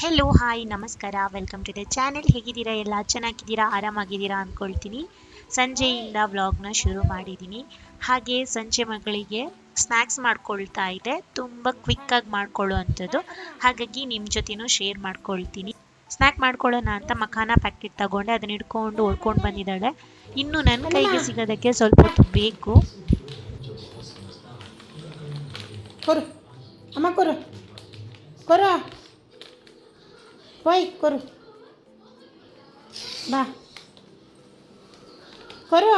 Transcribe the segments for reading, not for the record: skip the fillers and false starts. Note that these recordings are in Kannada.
ಹೆಲೋ ಹಾಯ್ ನಮಸ್ಕಾರ, ವೆಲ್ಕಮ್ ಟು ದ ಚಾನೆಲ್. ಹೇಗಿದ್ದೀರಾ? ಎಲ್ಲ ಚೆನ್ನಾಗಿದ್ದೀರಾ, ಆರಾಮಾಗಿದ್ದೀರಾ ಅಂದ್ಕೊಳ್ತೀನಿ. ಸಂಜೆಯಿಂದ ವ್ಲಾಗ್ನ ಶುರು ಮಾಡಿದ್ದೀನಿ. ಹಾಗೆ ಸಂಜೆ ಮಗಳಿಗೆ ಸ್ನ್ಯಾಕ್ಸ್ ಮಾಡ್ಕೊಳ್ತಾ ಇದೆ, ತುಂಬ ಕ್ವಿಕ್ಕಾಗಿ ಮಾಡ್ಕೊಳ್ಳೋ ಅಂಥದ್ದು. ಹಾಗಾಗಿ ನಿಮ್ಮ ಜೊತೆನೂ ಶೇರ್ ಮಾಡ್ಕೊಳ್ತೀನಿ. ಸ್ನ್ಯಾಕ್ ಮಾಡ್ಕೊಳ್ಳೋಣ ಅಂತ ಮಖಾನ ಪ್ಯಾಕೆಟ್ ತಗೊಂಡೆ, ಅದನ್ನ ಹಿಡ್ಕೊಂಡು ಓಡ್ಕೊಂಡು ಬಂದಿದ್ದಾಳೆ. ಇನ್ನು ನನ್ನ ಕೈಗೆ ಸಿಗೋದಕ್ಕೆ ಸ್ವಲ್ಪ ಹೊತ್ತು ಬೇಕು. ಕೊರು ಅಮ್ಮ ಕೊರು ಕೊರು ಹೋಯ್ ಕೊರು ಬಾ ಕೊರು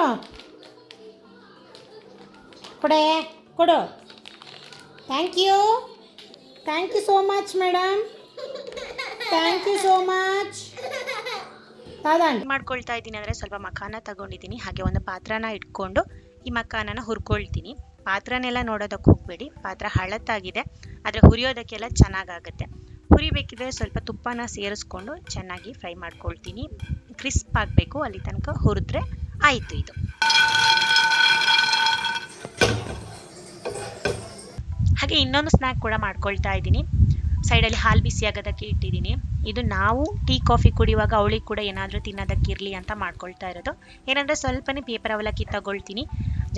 ಕೊಡೆ ಕೊಡು. Thank you so much madam, thank you so much. ಮಾಡ್ಕೊಳ್ತಾ ಇದ್ದೀನಿ ಅಂದರೆ ಸ್ವಲ್ಪ ಮಖಾನ ತಗೊಂಡಿದ್ದೀನಿ. ಹಾಗೆ ಒಂದು ಪಾತ್ರನ ಇಟ್ಕೊಂಡು ಈ ಮಖಾನನ ಹುರ್ಕೊಳ್ತೀನಿ. ಪಾತ್ರನೆಲ್ಲ ನೋಡೋದಕ್ಕೆ ಹೋಗಬೇಡಿ, ಪಾತ್ರ ಹಳತ್ತಾಗಿದೆ, ಆದರೆ ಹುರಿಯೋದಕ್ಕೆಲ್ಲ ಚೆನ್ನಾಗಾಗುತ್ತೆ. ಹುರಿಬೇಕಿದ್ರೆ ಸ್ವಲ್ಪ ತುಪ್ಪನ ಸೇರಿಸ್ಕೊಂಡು ಚೆನ್ನಾಗಿ ಫ್ರೈ ಮಾಡ್ಕೊಳ್ತೀನಿ. ಕ್ರಿಸ್ಪ್ ಆಗಬೇಕು, ಅಲ್ಲಿ ತನಕ ಹುರಿದ್ರೆ ಆಯಿತು. ಇದು ಹಾಗೆ ಇನ್ನೊಂದು ಸ್ನ್ಯಾಕ್ ಕೂಡ ಮಾಡ್ಕೊಳ್ತಾ ಇದ್ದೀನಿ. ಸೈಡಲ್ಲಿ ಹಾಲು ಬಿಸಿ ಆಗೋದಕ್ಕೆ ಇಟ್ಟಿದ್ದೀನಿ. ಇದು ನಾವು ಟೀ ಕಾಫಿ ಕುಡಿಯುವಾಗ ಅವಳಿಗೆ ಕೂಡ ಏನಾದರೂ ತಿನ್ನೋದಕ್ಕಿರಲಿ ಅಂತ ಮಾಡ್ಕೊಳ್ತಾ ಇರೋದು. ಏನಂದರೆ ಸ್ವಲ್ಪನೇ ಪೇಪರ್ ಅವಲಕ್ಕಿ ತಗೊಳ್ತೀನಿ,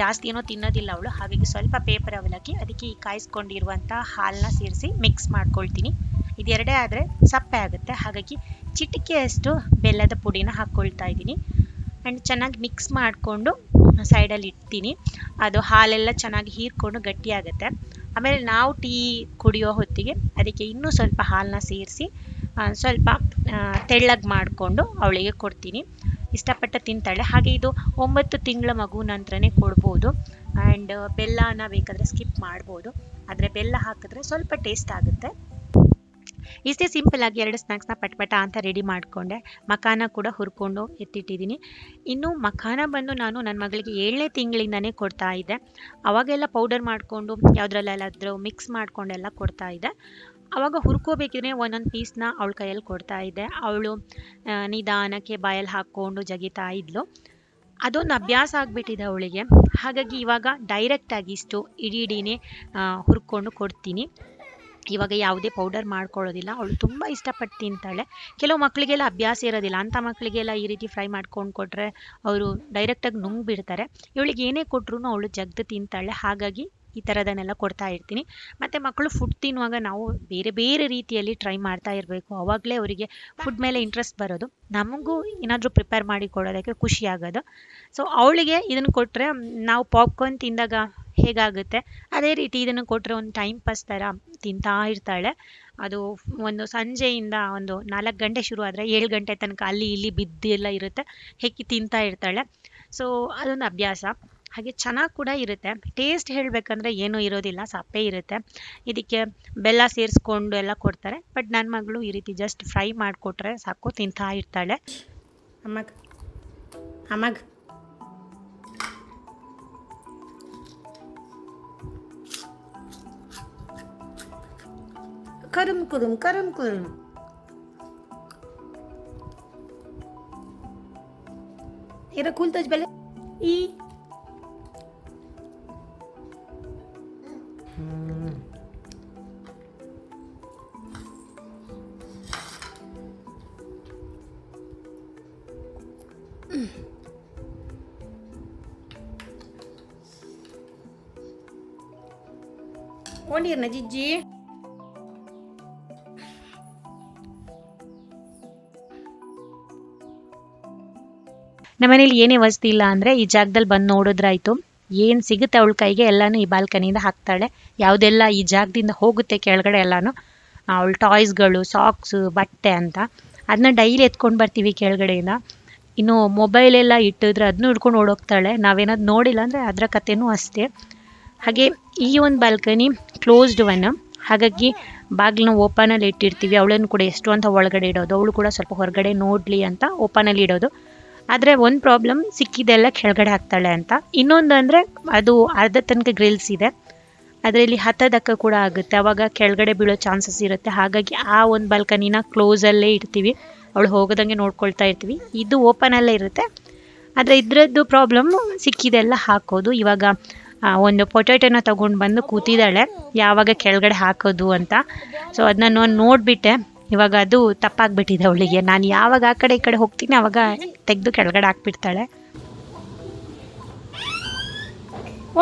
ಜಾಸ್ತಿ ಏನೋ ತಿನ್ನೋದಿಲ್ಲ ಅವಳು, ಹಾಗಾಗಿ ಸ್ವಲ್ಪ ಪೇಪರ್ ಅವಲಕ್ಕಿ, ಅದಕ್ಕೆ ಈ ಕಾಯಿಸ್ಕೊಂಡಿರುವಂಥ ಹಾಲನ್ನ ಸೇರಿಸಿ ಮಿಕ್ಸ್ ಮಾಡ್ಕೊಳ್ತೀನಿ. ಇದೆರಡೇ ಆದರೆ ಸಪ್ಪೆ ಆಗುತ್ತೆ, ಹಾಗಾಗಿ ಚಿಟಿಕೆಯಷ್ಟು ಬೆಲ್ಲದ ಪುಡಿನ ಹಾಕ್ಕೊಳ್ತಾ ಇದ್ದೀನಿ. ಆ್ಯಂಡ್ ಚೆನ್ನಾಗಿ ಮಿಕ್ಸ್ ಮಾಡಿಕೊಂಡು ಸೈಡಲ್ಲಿ ಇಡ್ತೀನಿ. ಅದು ಹಾಲೆಲ್ಲ ಚೆನ್ನಾಗಿ ಹೀರ್ಕೊಂಡು ಗಟ್ಟಿಯಾಗುತ್ತೆ. ಆಮೇಲೆ ನಾವು ಟೀ ಕುಡಿಯೋ ಹೊತ್ತಿಗೆ ಅದಕ್ಕೆ ಇನ್ನೂ ಸ್ವಲ್ಪ ಹಾಲನ್ನ ಸೇರಿಸಿ ಸ್ವಲ್ಪ ತೆಳ್ಳಗೆ ಮಾಡಿಕೊಂಡು ಅವಳಿಗೆ ಕೊಡ್ತೀನಿ. ಇಷ್ಟಪಟ್ಟು ತಿಂತಾಳೆ. ಹಾಗೆ ಇದು 9 ತಿಂಗಳ ಮಗು ನಂತರನೇ ಕೊಡ್ಬೋದು. ಆ್ಯಂಡ್ ಬೆಲ್ಲನ ಬೇಕಾದರೆ ಸ್ಕಿಪ್ ಮಾಡ್ಬೋದು, ಆದರೆ ಬೆಲ್ಲ ಹಾಕಿದ್ರೆ ಸ್ವಲ್ಪ ಟೇಸ್ಟ್ ಆಗುತ್ತೆ. ಇಷ್ಟೇ ಸಿಂಪಲ್ ಆಗಿ 2 ಸ್ನ್ಯಾಕ್ಸ್ನ ಪಟ್ಪಟ ಅಂತ ರೆಡಿ ಮಾಡಿಕೊಂಡೆ. ಮಖಾನ ಕೂಡ ಹುರ್ಕೊಂಡು ಎತ್ತಿಟ್ಟಿದ್ದೀನಿ. ಇನ್ನು ಮಖಾನ ಬಂದು ನಾನು ನನ್ನ ಮಗಳಿಗೆ 7ನೇ ತಿಂಗಳಿಂದನೇ ಕೊಡ್ತಾ ಇದ್ದೆ. ಅವಾಗೆಲ್ಲ ಪೌಡರ್ ಮಾಡಿಕೊಂಡು ಯಾವುದ್ರಲ್ಲೆಲ್ಲಾದರೂ ಮಿಕ್ಸ್ ಮಾಡಿಕೊಂಡೆಲ್ಲ ಕೊಡ್ತಾ ಇದ್ದೆ. ಆವಾಗ ಹುರ್ಕೋಬೇಕಿದ್ರೆ ಒಂದೊಂದು ಪೀಸ್ನ ಅವಳ ಕೈಯಲ್ಲಿ ಕೊಡ್ತಾ ಇದ್ದೆ. ಅವಳು ನಿಧಾನಕ್ಕೆ ಬಾಯಲ್ಲಿ ಹಾಕ್ಕೊಂಡು ಜಗಿತಾ ಇದ್ಲು. ಅದೊಂದು ಅಭ್ಯಾಸ ಆಗಿಬಿಟ್ಟಿದೆ ಅವಳಿಗೆ. ಹಾಗಾಗಿ ಇವಾಗ ಡೈರೆಕ್ಟಾಗಿ ಇಷ್ಟು ಇಡೀನೇ ಹುರ್ಕೊಂಡು ಕೊಡ್ತೀನಿ. ಇವಾಗ ಯಾವುದೇ ಪೌಡರ್ ಮಾಡ್ಕೊಳ್ಳೋದಿಲ್ಲ. ಅವಳು ತುಂಬ ಇಷ್ಟಪಟ್ಟು ತಿಂತಾಳೆ. ಕೆಲವು ಮಕ್ಕಳಿಗೆಲ್ಲ ಅಭ್ಯಾಸ ಇರೋದಿಲ್ಲ, ಅಂಥ ಮಕ್ಕಳಿಗೆಲ್ಲ ಈ ರೀತಿ ಫ್ರೈ ಮಾಡ್ಕೊಂಡು ಕೊಟ್ಟರೆ ಅವರು ಡೈರೆಕ್ಟಾಗಿ ನುಂಗ್ಬಿಡ್ತಾರೆ. ಇವಳಿಗೆ ಏನೇ ಕೊಟ್ಟರು ಅವಳು ಜಗ್ದು ತಿಂತಾಳೆ. ಹಾಗಾಗಿ ಈ ಥರದನ್ನೆಲ್ಲ ಕೊಡ್ತಾ ಇರ್ತೀನಿ. ಮತ್ತು ಮಕ್ಕಳು ಫುಡ್ ತಿನ್ನುವಾಗ ನಾವು ಬೇರೆ ಬೇರೆ ರೀತಿಯಲ್ಲಿ ಟ್ರೈ ಮಾಡ್ತಾ ಇರಬೇಕು, ಆವಾಗಲೇ ಅವರಿಗೆ ಫುಡ್ ಮೇಲೆ ಇಂಟ್ರೆಸ್ಟ್ ಬರೋದು, ನಮಗೂ ಏನಾದರೂ ಪ್ರಿಪೇರ್ ಮಾಡಿ ಕೊಡೋದಕ್ಕೆ ಖುಷಿ ಆಗೋದು. ಸೊ ಅವಳಿಗೆ ಇದನ್ನು ಕೊಟ್ಟರೆ ನಾವು ಪಾಪ್ಕಾರ್ನ್ ತಿಂದಾಗ ಹೇಗಾಗುತ್ತೆ ಅದೇ ರೀತಿ ಇದನ್ನು ಕೊಟ್ಟರೆ ಒಂದು ಟೈಮ್ ಪಾಸ್ ಥರ ತಿಂತಾ ಇರ್ತಾಳೆ. ಅದು ಒಂದು ಸಂಜೆಯಿಂದ ಒಂದು 4 ಗಂಟೆ ಶುರು ಆದರೆ 7 ಗಂಟೆ ತನಕ ಅಲ್ಲಿ ಇಲ್ಲಿ ಬಿದ್ದೆಲ್ಲ ಇರುತ್ತೆ, ಹೆಕ್ಕಿ ತಿಂತಾ ಇರ್ತಾಳೆ. ಸೊ ಅದೊಂದು ಅಭ್ಯಾಸ. ಹಾಗೆ ಚೆನ್ನಾಗಿ ಕೂಡ ಇರುತ್ತೆ. ಟೇಸ್ಟ್ ಹೇಳಬೇಕಂದ್ರೆ ಏನೂ ಇರೋದಿಲ್ಲ, ಸಪ್ಪೆ ಇರುತ್ತೆ. ಇದಕ್ಕೆ ಬೆಲ್ಲ ಸೇರಿಸ್ಕೊಂಡು ಎಲ್ಲ ಕೊಡ್ತಾರೆ. ಬಟ್ ನನ್ನ ಮಗಳು ಈ ರೀತಿ ಜಸ್ಟ್ ಫ್ರೈ ಮಾಡಿಕೊಟ್ರೆ ಸಾಕು, ತಿಂತಾ ಇರ್ತಾಳೆ. ಅಮ್ಮಗ ಕರುಮ್ ಕುರುಮ್ ಕರುಮ್ ಕುರುಮ್ ಇರ ಕೂಲ್ತಜ್ ಬೆಲೆ ಈ ಓಡಿರ್ನ ಜಿಜ್ಜಿ. ನಮ್ಮನೇಲಿ ಏನೇ ವಸ್ತು ಇಲ್ಲ ಅಂದರೆ ಈ ಜಾಗದಲ್ಲಿ ಬಂದು ನೋಡಿದ್ರಾಯ್ತು. ಏನು ಸಿಗುತ್ತೆ ಅವಳ ಕೈಗೆ ಎಲ್ಲನೂ ಈ ಬಾಲ್ಕನಿಯಿಂದ ಹಾಕ್ತಾಳೆ. ಯಾವುದೆಲ್ಲ ಈ ಜಾಗದಿಂದ ಹೋಗುತ್ತೆ ಕೆಳಗಡೆ ಎಲ್ಲನೂ ಅವಳ ಟಾಯ್ಸ್ಗಳು, ಸಾಕ್ಸು, ಬಟ್ಟೆ ಅಂತ ಅದನ್ನ ಡೈಲಿ ಎತ್ಕೊಂಡು ಬರ್ತೀವಿ ಕೆಳಗಡೆಯಿಂದ. ಇನ್ನು ಮೊಬೈಲೆಲ್ಲ ಇಟ್ಟಿದ್ರೆ ಅದನ್ನೂ ಹಿಡ್ಕೊಂಡು ಓಡೋಗ್ತಾಳೆ. ನಾವೇನಾದ್ರು ನೋಡಿಲ್ಲ ಅಂದರೆ ಅದರ ಕಥೆನೂ ಅಷ್ಟೇ. ಹಾಗೆ ಈ ಒಂದು ಬಾಲ್ಕನಿ ಕ್ಲೋಸ್ಡ್ ಒನ್, ಹಾಗಾಗಿ ಬಾಗಿಲನ್ನ ಓಪನಲ್ಲಿ ಇಟ್ಟಿರ್ತೀವಿ. ಅವಳನ್ನು ಕೂಡ ಎಷ್ಟು ಅಂತ ಒಳಗಡೆ ಇಡೋದು, ಅವಳು ಕೂಡ ಸ್ವಲ್ಪ ಹೊರಗಡೆ ನೋಡಲಿ ಅಂತ ಓಪನಲ್ಲಿ ಇಡೋದು. ಆದರೆ ಒಂದು ಪ್ರಾಬ್ಲಮ್, ಸಿಕ್ಕಿದೆಲ್ಲ ಕೆಳಗಡೆ ಹಾಕ್ತಾಳೆ ಅಂತ. ಇನ್ನೊಂದು ಅಂದರೆ ಅದು ಅರ್ಧ ತನಕ ಗ್ರಿಲ್ಸ್ ಇದೆ, ಅದರಲ್ಲಿ ಹತ್ತದಕ್ಕ ಕೂಡ ಆಗುತ್ತೆ, ಆವಾಗ ಕೆಳಗಡೆ ಬೀಳೋ ಚಾನ್ಸಸ್ ಇರುತ್ತೆ. ಹಾಗಾಗಿ ಆ ಒಂದು ಬಾಲ್ಕನಿನ ಕ್ಲೋಸಲ್ಲೇ ಇಡ್ತೀವಿ, ಅವಳು ಹೋಗೋದಂಗೆ ನೋಡ್ಕೊಳ್ತಾ ಇರ್ತೀವಿ. ಇದು ಓಪನಲ್ಲೇ ಇರುತ್ತೆ, ಆದರೆ ಇದರದ್ದು ಪ್ರಾಬ್ಲಮ್ ಸಿಕ್ಕಿದೆಲ್ಲ ಹಾಕೋದು. ಇವಾಗ ಒಂದು ಪೊಟ್ಯಾಟೋನ ತೊಗೊಂಡು ಬಂದು ಕೂತಿದ್ದಾಳೆ ಯಾವಾಗ ಕೆಳಗಡೆ ಹಾಕೋದು ಅಂತ. ಸೊ ಅದನ್ನ ನಾನು ನೋಡಿಬಿಟ್ಟೆ, ಇವಾಗ ಅದು ತಪ್ಪಾಗ್ಬಿಟ್ಟಿದೆ ಅವಳಿಗೆ. ನಾನು ಯಾವಾಗ ಆ ಕಡೆ ಈ ಕಡೆ ಹೋಗ್ತೀನಿ ಆವಾಗ ತೆಗೆದು ಕೆಳಗಡೆ ಹಾಕ್ಬಿಡ್ತಾಳೆ.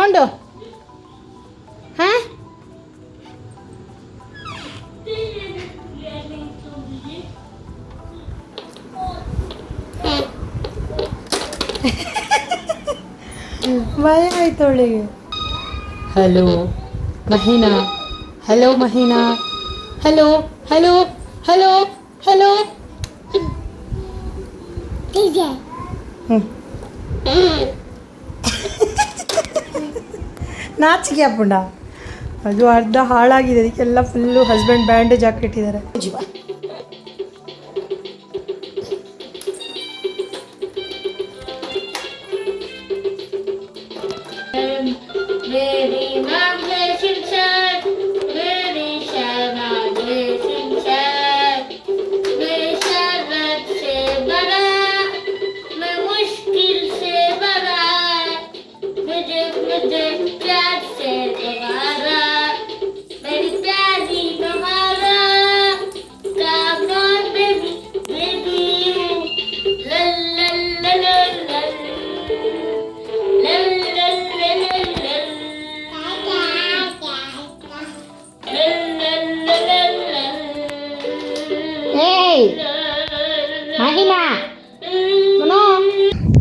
ಒಂದು ಹಾಂ ಭಯ ಆಯ್ತು ಅವಳಿಗೆ. Hello Mahina, hello Mahina, hello hello hello hello. ನಾಚಿಕೆ ಅಪ್ಪುಂಡ, ಅದು ಅರ್ಧ ಹಾಳಾಗಿದೆ, ಅದಕ್ಕೆಲ್ಲ ಫುಲ್ಲು ಹಸ್ಬೆಂಡ್ ಬ್ಯಾಂಡೇಜ್ ಹಾಕಿಟ್ಟಿದ್ದಾರೆ. ಜೀವ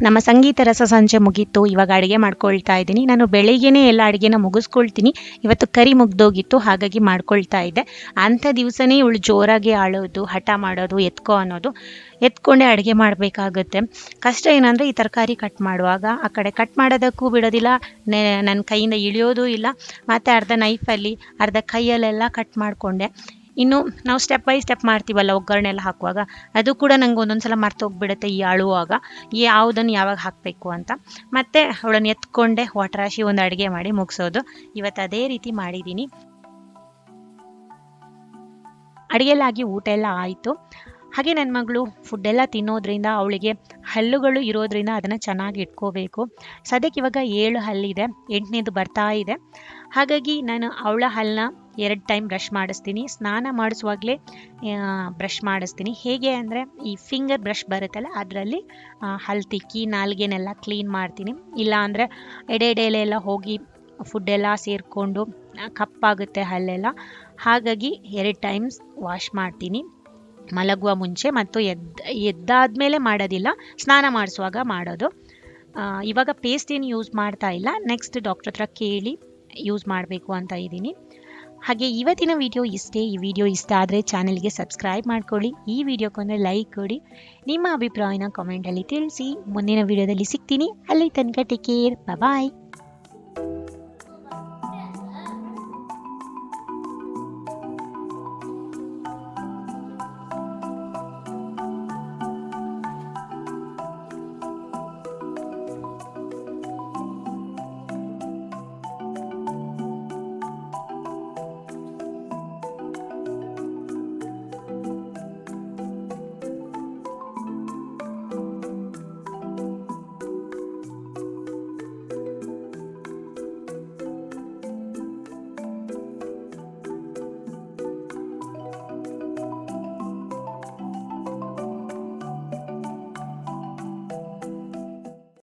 ನಮ್ಮ ಸಂಗೀತ ರಸ ಸಂಜೆ ಮುಗೀತು. ಇವಾಗ ಅಡುಗೆ ಮಾಡ್ಕೊಳ್ತಾ ಇದ್ದೀನಿ. ನಾನು ಬೆಳಿಗ್ಗೆನೇ ಎಲ್ಲ ಅಡುಗೆನ ಮುಗಿಸ್ಕೊಳ್ತೀನಿ. ಇವತ್ತು ಕರಿ ಮುಗ್ದೋಗಿತ್ತು, ಹಾಗಾಗಿ ಮಾಡ್ಕೊಳ್ತಾ ಇದ್ದೆ. ಅಂಥ ದಿವಸನೇ ಇವಳು ಜೋರಾಗಿ ಆಳೋದು, ಹಠ ಮಾಡೋದು, ಎತ್ಕೊ ಅನ್ನೋದು. ಎತ್ಕೊಂಡೆ ಅಡುಗೆ ಮಾಡಬೇಕಾಗುತ್ತೆ. ಕಷ್ಟ ಏನಂದರೆ ಈ ತರಕಾರಿ ಕಟ್ ಮಾಡುವಾಗ ಆ ಕಡೆ ಕಟ್ ಮಾಡೋದಕ್ಕೂ ಬಿಡೋದಿಲ್ಲ, ನನ್ನ ಕೈಯಿಂದ ಇಳಿಯೋದು ಇಲ್ಲ. ಮತ್ತು ಅರ್ಧ ನೈಫಲ್ಲಿ ಅರ್ಧ ಕೈಯಲ್ಲೆಲ್ಲ ಕಟ್ ಮಾಡಿಕೊಂಡೆ. ಇನ್ನು ನಾವು ಸ್ಟೆಪ್ ಬೈ ಸ್ಟೆಪ್ ಮಾಡ್ತೀವಲ್ಲ ಒಗ್ಗರಣೆ ಎಲ್ಲ ಹಾಕುವಾಗ, ಅದು ಕೂಡ ನಂಗೆ ಒಂದೊಂದು ಸಲ ಮರ್ತೋಗ್ಬಿಡುತ್ತೆ ಈ ಅಳುವಾಗ, ಯಾವುದನ್ನು ಯಾವಾಗ ಹಾಕಬೇಕು ಅಂತ. ಮತ್ತು ಅವಳನ್ನು ಎತ್ಕೊಂಡೆ ವಾಟರ್ ಹಾಕಿ ಒಂದು ಅಡುಗೆ ಮಾಡಿ ಮುಗಿಸೋದು. ಇವತ್ತು ಅದೇ ರೀತಿ ಮಾಡಿದ್ದೀನಿ. ಅಡುಗೆಲ್ಲಾಗಿ ಊಟ ಎಲ್ಲ ಆಯಿತು. ಹಾಗೆ ನನ್ನ ಮಗಳು ಫುಡ್ಡೆಲ್ಲ ತಿನ್ನೋದ್ರಿಂದ ಅವಳಿಗೆ ಹಲ್ಲುಗಳು ಇರೋದ್ರಿಂದ ಅದನ್ನು ಚೆನ್ನಾಗಿ ಇಟ್ಕೋಬೇಕು. ಸದ್ಯಕ್ಕೆ ಇವಾಗ 7 ಹಲ್ಲಿದೆ, 8ನೇದು ಬರ್ತಾ ಇದೆ. ಹಾಗಾಗಿ ನಾನು ಅವಳ ಹಲ್ಲನ್ನ 2 ಟೈಮ್ ಬ್ರಷ್ ಮಾಡಿಸ್ತೀನಿ. ಸ್ನಾನ ಮಾಡಿಸುವಾಗಲೇ ಬ್ರಷ್ ಮಾಡಿಸ್ತೀನಿ. ಹೇಗೆ ಅಂದರೆ ಈ ಫಿಂಗರ್ ಬ್ರಷ್ ಬರುತ್ತಲ್ಲ, ಅದರಲ್ಲಿ ಹಲ್ಲು ತಿಕ್ಕಿ ನಾಲ್ಗೆನೆಲ್ಲ ಕ್ಲೀನ್ ಮಾಡ್ತೀನಿ. ಇಲ್ಲ ಅಂದರೆ ಎಡೆಯಲ್ಲೆಲ್ಲ ಹೋಗಿ ಫುಡ್ಡೆಲ್ಲ ಸೇರಿಕೊಂಡು ಕಪ್ಪಾಗುತ್ತೆ ಹಲ್ಲೆಲ್ಲ. ಹಾಗಾಗಿ 2 ಟೈಮ್ಸ್ ವಾಶ್ ಮಾಡ್ತೀನಿ, ಮಲಗುವ ಮುಂಚೆ ಮತ್ತು ಎದ್ದಾದ್ಮೇಲೆ ಮಾಡೋದಿಲ್ಲ, ಸ್ನಾನ ಮಾಡಿಸುವಾಗ ಮಾಡೋದು. ಇವಾಗ ಪೇಸ್ಟ್ ಏನು ಯೂಸ್ ಮಾಡ್ತಾ ಇಲ್ಲ, ನೆಕ್ಸ್ಟ್ ಡಾಕ್ಟ್ರ್ ಹತ್ರ ಕೇಳಿ ಯೂಸ್ ಮಾಡಬೇಕು ಅಂತ ಇದ್ದೀನಿ. ಹಾಗೆ ಇವತ್ತಿನ ವಿಡಿಯೋ ಇಷ್ಟೇ. ಈ ವಿಡಿಯೋ ಇಷ್ಟ ಆದರೆ ಚಾನಲ್ಗೆ ಸಬ್ಸ್ಕ್ರೈಬ್ ಮಾಡ್ಕೊಳ್ಳಿ. ಈ ವಿಡಿಯೋಕ್ಕೊಂದು ಲೈಕ್ ಕೊಡಿ. ನಿಮ್ಮ ಅಭಿಪ್ರಾಯನ ಕಾಮೆಂಟಲ್ಲಿ ತಿಳಿಸಿ. ಮುಂದಿನ ವಿಡಿಯೋದಲ್ಲಿ ಸಿಗ್ತೀನಿ. ಅಲ್ಲಿ ತನಕ ಟೇಕ್ ಕೇರ್, ಬಾಯ್.